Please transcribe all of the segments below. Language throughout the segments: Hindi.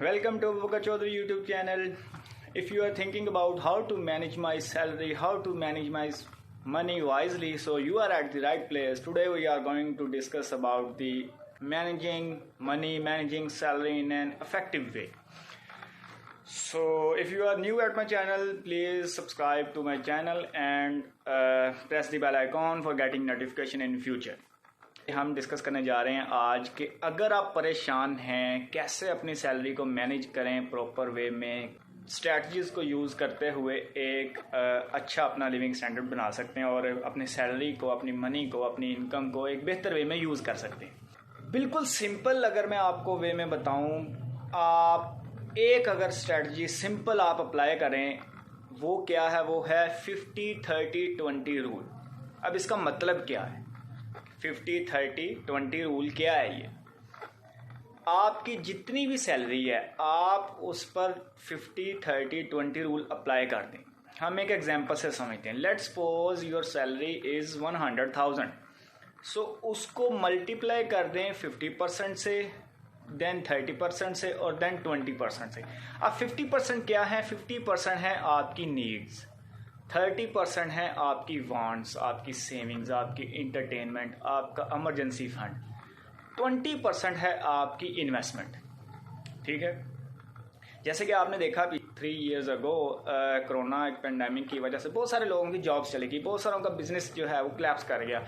Welcome to Abubakar Chaudhary YouTube channel. If you are thinking about how to manage my salary, how to manage my money wisely, so you are at the right place. Today we are going to discuss about the managing money, managing salary in an effective way. So if you are new at my channel, please subscribe to my channel and press the bell icon for getting notification in future. हम डिस्कस करने जा रहे हैं आज कि अगर आप परेशान हैं कैसे अपनी सैलरी को मैनेज करें प्रॉपर वे में, स्ट्रैटेजीज़ को यूज़ करते हुए एक अच्छा अपना लिविंग स्टैंडर्ड बना सकते हैं और अपनी सैलरी को, अपनी मनी को, अपनी इनकम को एक बेहतर वे में यूज़ कर सकते हैं। बिल्कुल सिंपल अगर मैं आपको वे में बताऊं, आप एक अगर स्ट्रैटेजी सिंपल आप अप्लाई करें, वो क्या है? वो है 50-30-20 रूल। अब इसका मतलब क्या है? 50-30-20 रूल क्या है? ये आपकी जितनी भी सैलरी है आप उस पर 50-30-20 रूल अप्लाई कर दें। हम एक एग्जांपल से समझते हैं। Let's suppose your salary is 100,000, सो उसको मल्टीप्लाई कर दें 50% से, देन 30% से और देन 20% से। अब 50% क्या है? 50% है आपकी नीड्स, 30% है आपकी वांट्स, आपकी सेविंग्स, आपकी इंटरटेनमेंट, आपका इमरजेंसी फंड, 20% है आपकी इन्वेस्टमेंट। ठीक है, जैसे कि आपने देखा कि 3 years अगो कोरोना एक पेंडेमिक की वजह से बहुत सारे लोगों की जॉब्स चली गई, बहुत सारों का बिजनेस जो है वो क्लैप्स कर गया।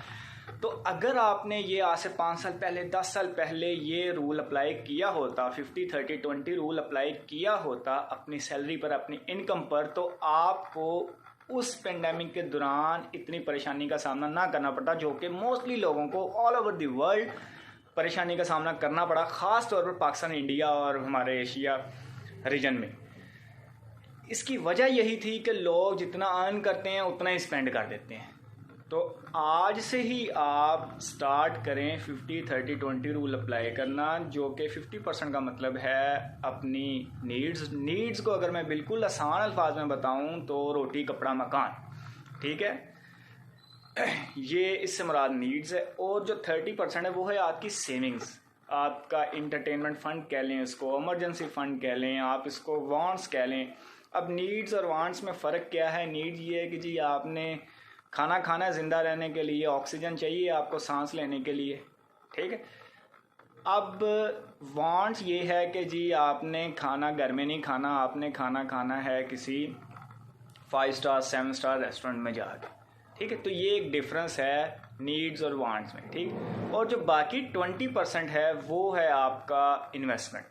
तो अगर आपने ये आज से 5 साल पहले, 10 साल पहले ये रूल अप्लाई किया होता, 50-30-20 रूल अप्लाई किया होता अपनी सैलरी पर, अपनी इनकम पर, तो आपको उस पेंडेमिक के दौरान इतनी परेशानी का सामना ना करना पड़ता, जो कि मोस्टली लोगों को ऑल ओवर द वर्ल्ड परेशानी का सामना करना पड़ा, ख़ास तौर पर पाकिस्तान, इंडिया और हमारे एशिया रीजन में। इसकी वजह यही थी कि लोग जितना अर्न करते हैं उतना ही स्पेंड कर देते हैं। तो आज से ही आप स्टार्ट करें 50-30-20 रूल अप्लाई करना, जो कि 50% का मतलब है अपनी नीड्स को अगर मैं बिल्कुल आसान अल्फाज में बताऊं तो रोटी, कपड़ा, मकान। ठीक है, ये इससे मुराद नीड्स है। और जो 30% है वो है आपकी सेविंग्स, आपका इंटरटेनमेंट फंड कह लें, इसको इमरजेंसी फंड कह लें, आप इसको वांट्स कह लें। अब नीड्स और वांट्स में फ़र्क क्या है? नीड्स ये है कि जी आपने खाना खाना है ज़िंदा रहने के लिए, ऑक्सीजन चाहिए आपको सांस लेने के लिए। ठीक है, अब वांट्स ये है कि जी आपने खाना घर में नहीं खाना, आपने खाना खाना है किसी 5 स्टार 7 स्टार रेस्टोरेंट में जाकर। ठीक है, तो ये एक डिफरेंस है नीड्स और वांट्स में। ठीक, और जो बाकी 20% है वो है आपका इन्वेस्टमेंट,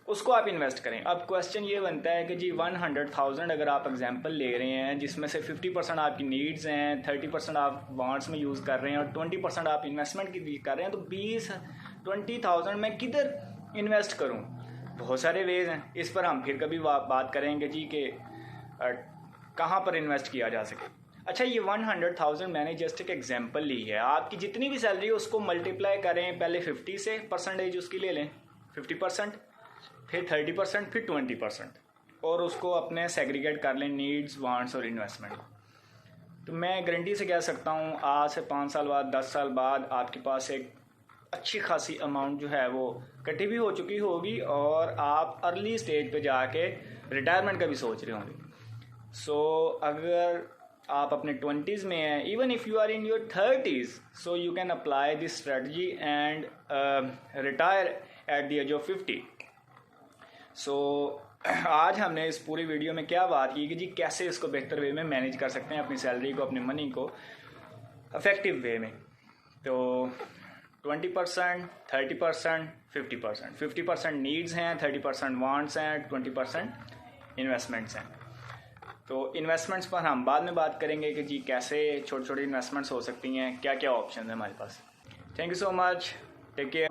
उसको आप इन्वेस्ट करें। अब क्वेश्चन ये बनता है कि जी 100,000 अगर आप एग्जांपल ले रहे हैं, जिसमें से 50% आपकी नीड्स हैं, 30% आप वांट्स में यूज़ कर रहे हैं और 20% आप इन्वेस्टमेंट की कर रहे हैं, तो 20,000 मैं किधर इन्वेस्ट करूं? बहुत सारे वेज हैं, इस पर हम फिर कभी बात करेंगे जी कि कहाँ पर इन्वेस्ट किया जा सके। अच्छा, ये 100,000 मैंने जस्ट एक एग्जांपल ली है। आपकी जितनी भी सैलरी है उसको मल्टीप्लाई करें, पहले 50 से परसेंटेज उसकी ले लें, 50%, फिर 30%, फिर 20%, और उसको अपने सेग्रीगेट कर लें नीड्स, वांट्स और इन्वेस्टमेंट। तो मैं गारंटी से कह सकता हूँ आज से 5 साल बाद, 10 साल बाद आपके पास एक अच्छी खासी अमाउंट जो है वो इकट्ठी भी हो चुकी होगी और आप अर्ली स्टेज पे जाके रिटायरमेंट का भी सोच रहे होंगे। सो अगर आप अपने 20s में हैं, even if you are in your 30s, so you can apply this strategy and retire at the age of 50। So आज हमने इस पूरी वीडियो में क्या बात की कि जी कैसे इसको बेहतर वे में मैनेज कर सकते हैं, अपनी सैलरी को, अपनी मनी को इफेक्टिव वे में। तो 20%, 30%, 50%, 50% नीड्स हैं, 30% वांट्स हैं, 20% इन्वेस्टमेंट्स हैं। तो इन्वेस्टमेंट्स पर हम बाद में बात करेंगे कि जी कैसे छोटी छोटी इन्वेस्टमेंट्स हो सकती हैं, क्या क्या ऑप्शन है हमारे पास। Thank you so much, take care.